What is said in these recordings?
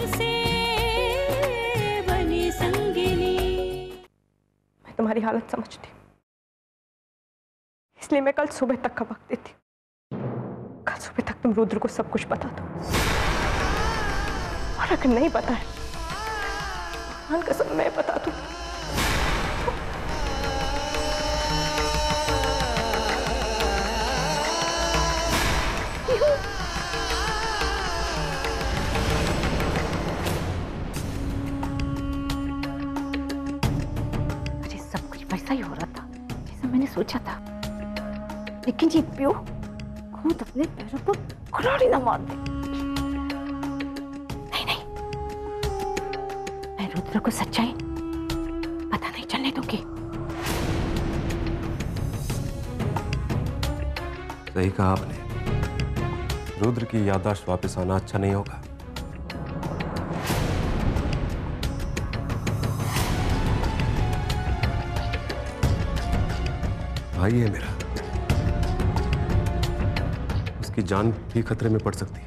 से बनी संगिनी। मैं तुम्हारी हालत समझती हूँ, इसलिए मैं कल सुबह तक का वक्त देती हूँ। कल सुबह तक तुम रुद्र को सब कुछ बता दो, और अगर नहीं पता है, भगवान कसम मैं बता दूँ। अरे सब कुछ वैसा ही हो रहा था जैसा मैंने सोचा था, लेकिन ये प्यो खुद अपने पैरों पर कुल्हाड़ी ना मार दे। नहीं नहीं, मैं रुद्र को सच्चाई पता नहीं चलने दूंगी। सही कहा आपने, रुद्र की याददाश्त वापस आना अच्छा नहीं होगा। भाई है मेरा, उसकी जान भी खतरे में पड़ सकती है।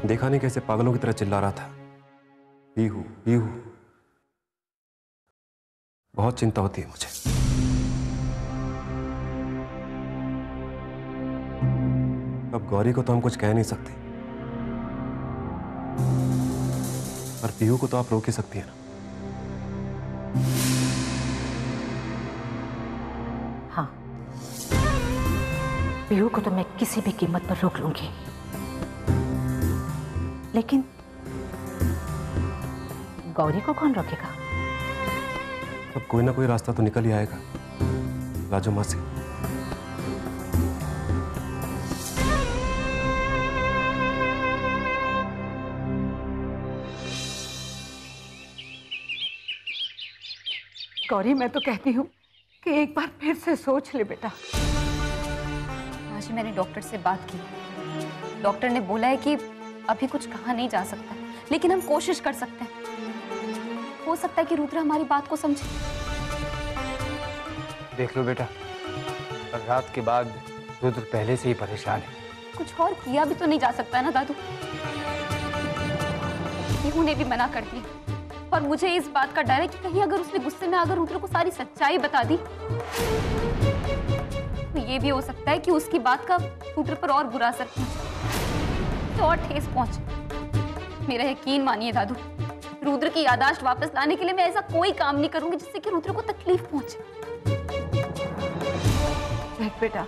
देखा नहीं कैसे पागलों की तरह चिल्ला रहा था, पीहू पीहू। बहुत चिंता होती है मुझे। अब गौरी को तो हम कुछ कह नहीं सकते, पर पीहू को तो आप रोक ही सकती है ना। हाँ, पीहू को तो मैं किसी भी कीमत पर रोक लूंगी, लेकिन गौरी को कौन रोकेगा? अब कोई ना कोई रास्ता तो निकल ही आएगा राजू माँ से। गौरी, मैं तो कहती हूँ कि एक बार फिर से सोच ले बेटा। आज मैंने डॉक्टर से बात की, डॉक्टर ने बोला है कि अभी कुछ कहा नहीं जा सकता, लेकिन हम कोशिश कर सकते हैं। हो सकता है कि रुद्र हमारी बात को समझे। देख लो बेटा, कल रात के बाद रुद्र पहले से ही परेशान है। कुछ और किया भी तो नहीं जा सकता है ना दादू। पीहू ने भी मना कर दिया, और मुझे इस बात का डर है कि कहीं अगर उसने गुस्से में आकर रुद्र को सारी सच्चाई बता दी, तो ये भी हो सकता है कि उसकी बात का रुद्र पर और बुरा असर पहुंचे, तो और ठेस पहुंचे। मेरा यकीन मानिए दादू, रुद्र की याददाश्त वापस लाने के लिए मैं ऐसा कोई काम नहीं करूंगी जिससे कि रुद्र को तकलीफ पहुंचे। देख बेटा,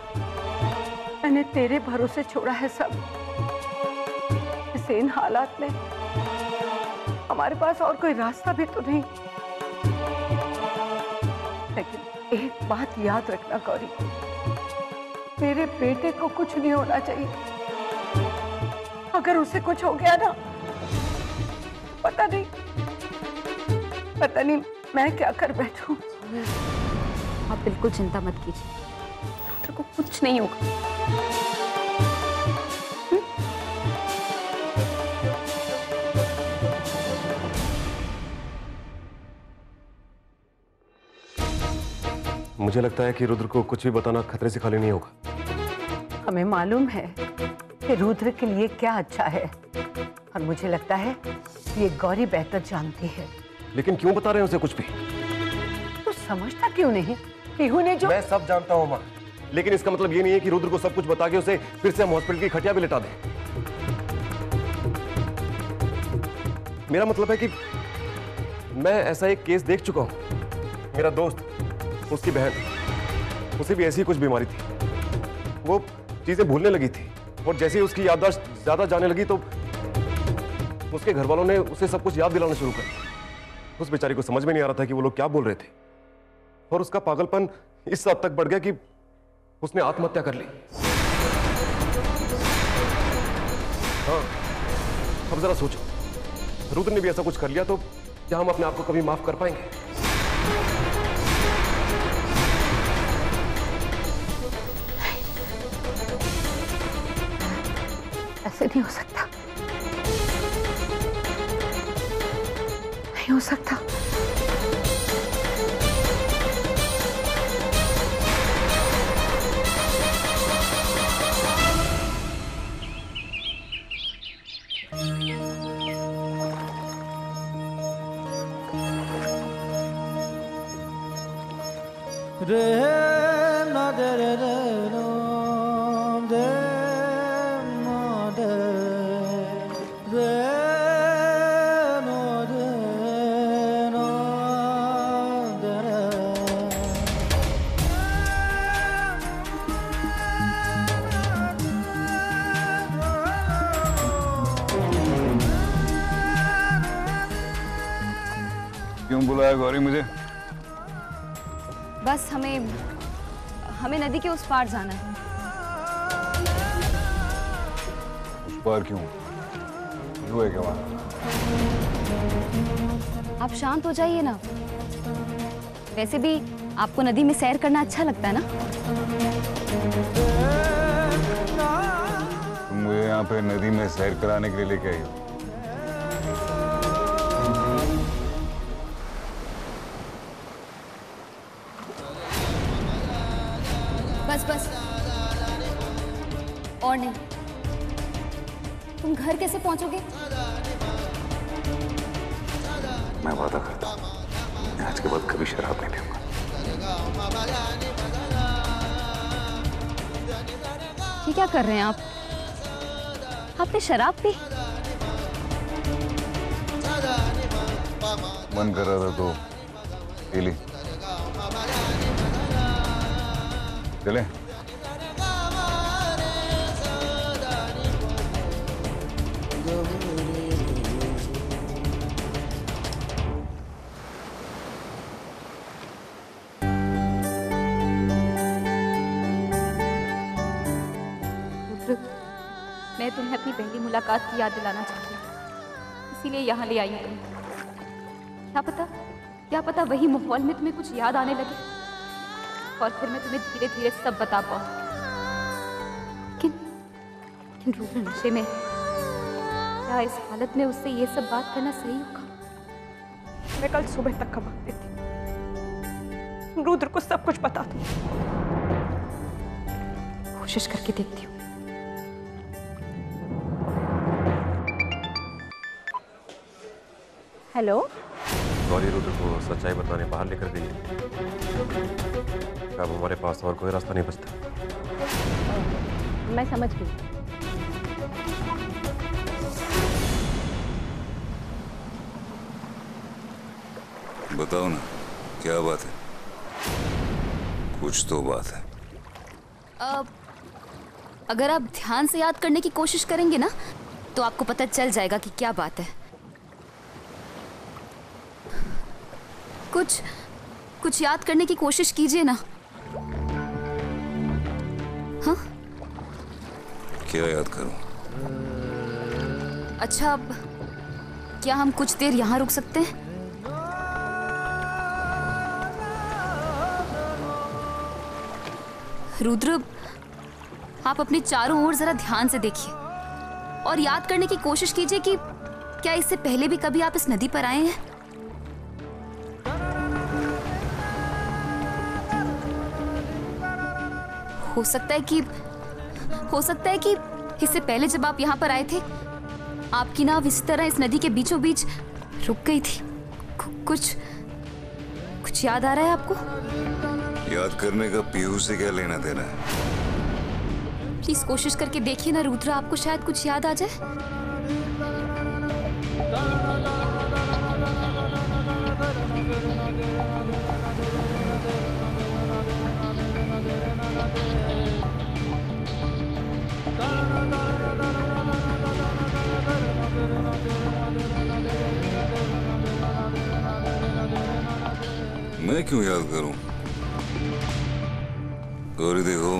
मैंने तेरे भरोसे छोड़ा है सब। इसे इन हालात में हमारे पास और कोई रास्ता भी तो नहीं। लेकिन एक बात याद रखना गौरी, तेरे बेटे को कुछ नहीं होना चाहिए। अगर उसे कुछ हो गया ना, पता नहीं मैं क्या कर बैठूं। आप बिल्कुल चिंता मत कीजिए, रुद्र को कुछ नहीं होगा। मुझे लगता है कि रुद्र को कुछ भी बताना खतरे से खाली नहीं होगा। हमें मालूम है कि रुद्र के लिए क्या अच्छा है, और मुझे लगता है ये गौरी बेहतर जानती है। लेकिन क्यों बता रहे हैं उसे कुछ भी? तू समझता क्यों नहीं? पीहू ने जो... मैं सब जानता हूँ माँ, लेकिन इसका मतलब ये नहीं है कि रुद्र को सब कुछ बता के उसे फिर से हम हॉस्पिटल की खटिया भी लिटा दें। मेरा मतलब है कि मैं ऐसा एक केस देख चुका हूं। मेरा दोस्त, उसकी बहन, उसे भी ऐसी कुछ बीमारी थी। वो चीजें भूलने लगी थी, और जैसे ही उसकी याददाश्त ज्यादा जाने लगी तो उसके घर वालों ने उसे सब कुछ याद दिलाना शुरू कर दिया। उस बेचारी को समझ में नहीं आ रहा था कि वो लोग क्या बोल रहे थे, और उसका पागलपन इस हद तक बढ़ गया कि उसने आत्महत्या कर ली। हाँ, अब जरा सोचो, रुद्र ने भी ऐसा कुछ कर लिया तो क्या हम अपने आप को कभी माफ कर पाएंगे? ऐसे नहीं हो सकता, नहीं हो सकता। क्यों बुलाया गौरी मुझे? बस हमें नदी के उस पार जाना है। उस पार क्यों? क्यों है क्या वहां? आप शांत हो जाइए ना। वैसे भी आपको नदी में सैर करना अच्छा लगता है ना? तुम मुझे यहाँ पे नदी में सैर कराने के लिए लेके आई हो? बस और नहीं। तुम घर कैसे पहुंचोगे? मैं वादा करता हूँ आज के बाद कभी शराब नहीं पीऊंगा। ये क्या कर रहे हैं आप? आपने शराब पी? मन कर रहा था तो पी ली। चले? मैं तुम्हें अपनी पहली मुलाकात की याद दिलाना चाहती हूँ, इसीलिए यहाँ ले आई हूँ तुम्हें। क्या पता वही माहौल में तुम्हें कुछ याद आने लगे और फिर मैं तुम्हें धीरे धीरे सब बता पाऊँ। लेकिन रुद्र नशे में, क्या इस हालत में उससे ये सब बात करना सही होगा? मैं कल सुबह तक का वक्त देती हूँ, रुद्र को सब कुछ बता दूँ। कोशिश करके देखती हूँ। हेलो, गौरी रुद्र को सच्चाई बताने बाहर लेकर गई है। अब हमारे पास और कोई रास्ता नहीं बचता। मैं समझ गई। बताओ ना, क्या बात है? कुछ तो बात है। अगर आप ध्यान से याद करने की कोशिश करेंगे ना, तो आपको पता चल जाएगा कि क्या बात है। कुछ याद करने की कोशिश कीजिए ना। हाँ? क्या याद करूं? अच्छा, अब क्या हम कुछ देर यहाँ रुक सकते हैं? रुद्र, आप अपने चारों ओर जरा ध्यान से देखिए और याद करने की कोशिश कीजिए कि क्या इससे पहले भी कभी आप इस नदी पर आए हैं? हो सकता है कि इससे पहले जब आप यहाँ पर आए थे, आपकी नाव इसी तरह इस नदी के बीचों बीच रुक गई थी। कुछ याद आ रहा है आपको? याद करने का पीहू से क्या लेना देना है? प्लीज कोशिश करके देखिए ना रुद्र, आपको शायद कुछ याद आ जाए। मैं क्यों याद करूं? गौरी देखो,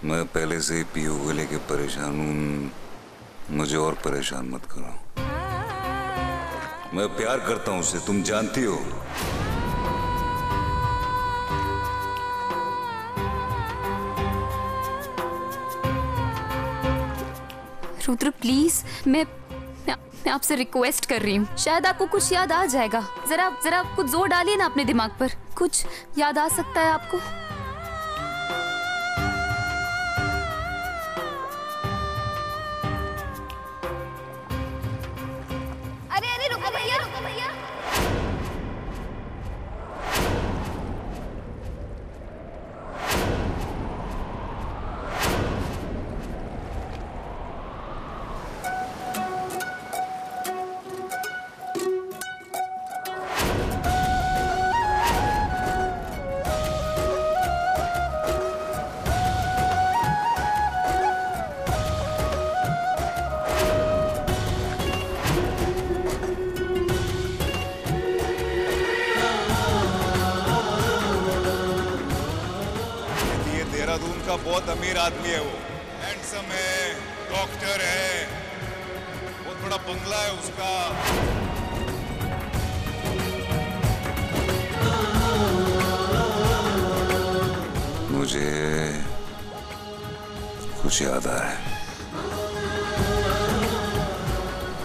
मैं पहले से ही पीहू को लेके परेशान हूं। मुझे और परेशान मत करो। मैं प्यार करता हूं उससे, तुम जानती हो। रुद्र प्लीज, मैं आपसे रिक्वेस्ट कर रही हूँ, शायद आपको कुछ याद आ जाएगा। जरा कुछ जोर डालिए ना अपने दिमाग पर, कुछ याद आ सकता है आपको। अरे रुको भैया। बहुत अमीर आदमी है, वो हैंडसम है, डॉक्टर है, बहुत बड़ा बंगला है उसका। मुझे कुछ याद आ रहा है,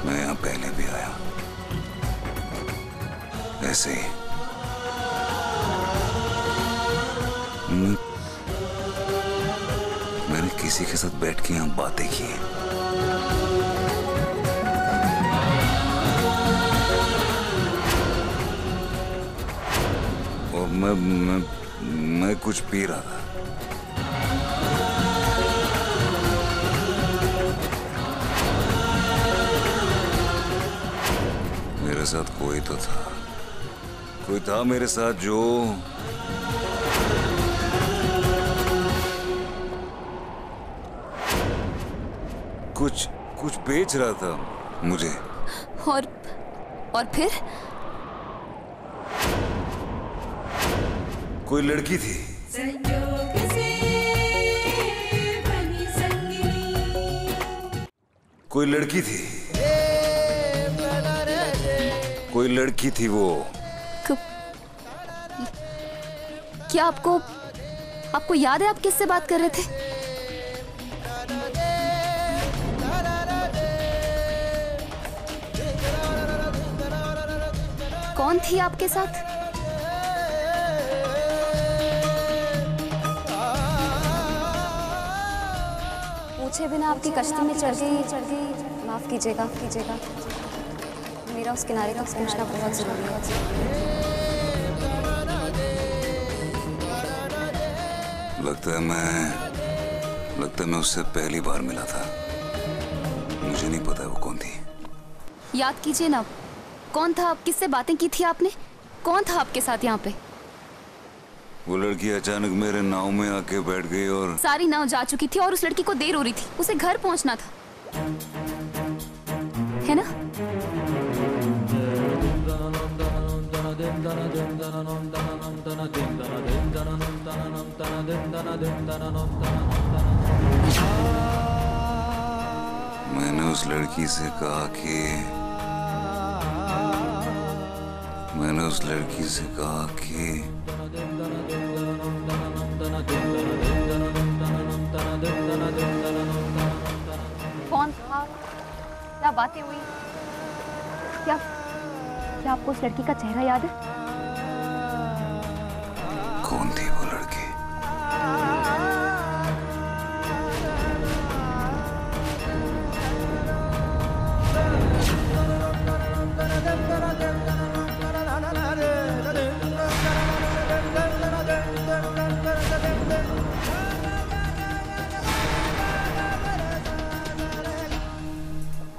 मैं यहाँ पहले भी आया ऐसे ही। मैंने किसी के साथ बैठ के यहाँ बातें की हैं। और मैं कुछ पी रहा था। मेरे साथ कोई तो था, कोई था मेरे साथ जो कुछ बेच रहा था मुझे। और फिर कोई लड़की थी, कोई लड़की थी, कोई लड़की थी वो। क्या आपको याद है आप किससे बात कर रहे थे? कौन थी आपके साथ? पूछे बिना आपकी कश्ती में चढ़ गई। माफ कीजिएगा, मेरा उस किनारे का पहुंचना बहुत जरूरी है। लगता है मैं उससे पहली बार मिला था। मुझे नहीं पता वो कौन थी। याद कीजिए ना, कौन था? किससे बातें की थी आपने? कौन था आपके साथ यहाँ पे? वो लड़की अचानक मेरे नाव में आके बैठ गई और सारी नाव जा चुकी थी और उस लड़की को देर हो रही थी, उसे घर पहुंचना था, है ना? मैंने उस लड़की से कहा कि कौन था? क्या बातें हुई? क्या आपको उस लड़की का चेहरा याद है? कौन थी वो लड़की?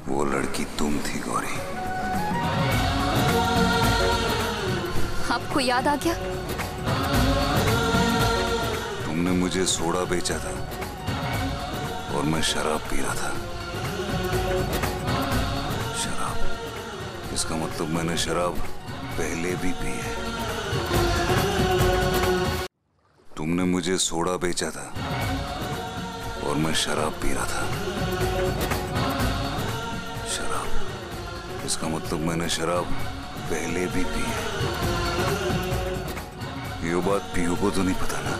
वो लड़की तुम थी गौरी। आपको याद आ गया? तुमने मुझे सोडा बेचा था और मैं शराब पी रहा था। शराब, इसका मतलब मैंने शराब पहले भी पी है। तुमने मुझे सोडा बेचा था और मैं शराब पी रहा था। शराब, इसका मतलब मैंने शराब पहले भी पी है। ये बात पीयू को तो नहीं पता ना?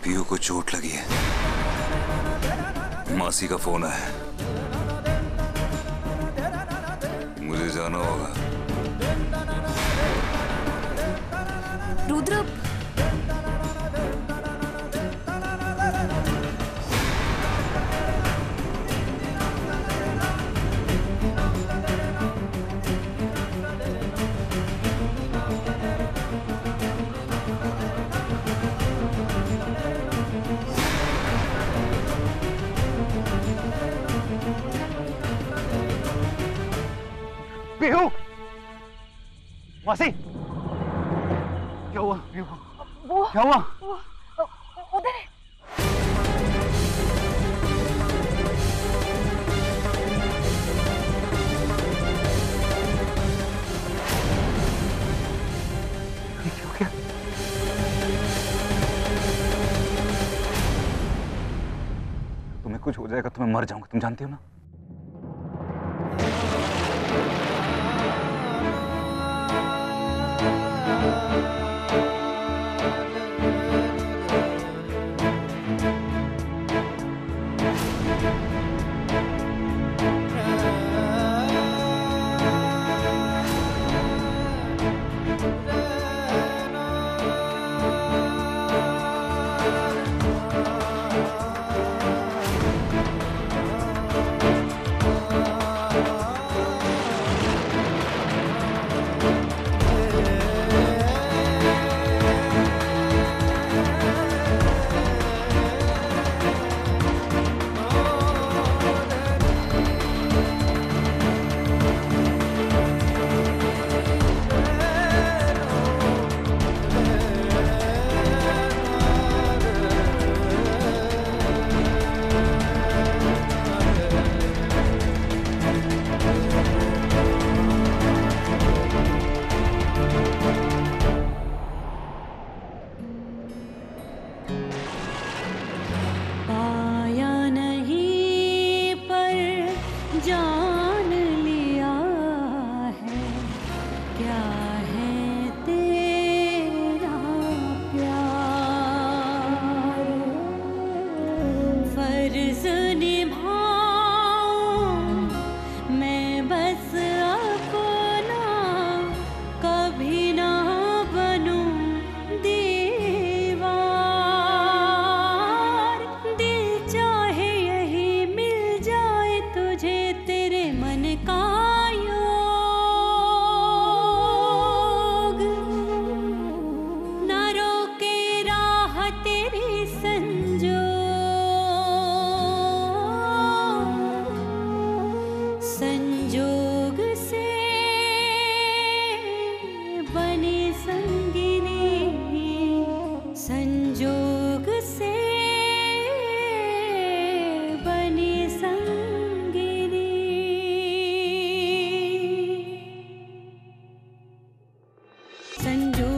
पीयू को चोट लगी है, मासी का फोन है, मुझे जाना होगा। रुद्र, पीहू, मासी, क्या हुआ? क्या हुआ? उधर है। जाएगा तो मैं मर जाऊंगा, तुम जानती हो ना। जान लिया है क्या है तेरा प्यार, फर्ज निभाऊं मैं बस अपना, कभी ना बनूं दीवार, दिल चाहे यही मिल जाए तुझे तेरे मन का योग, ना रोके राह तेरी संजोग से बने संगिनी, संजोग से बने संगिनी। संजोग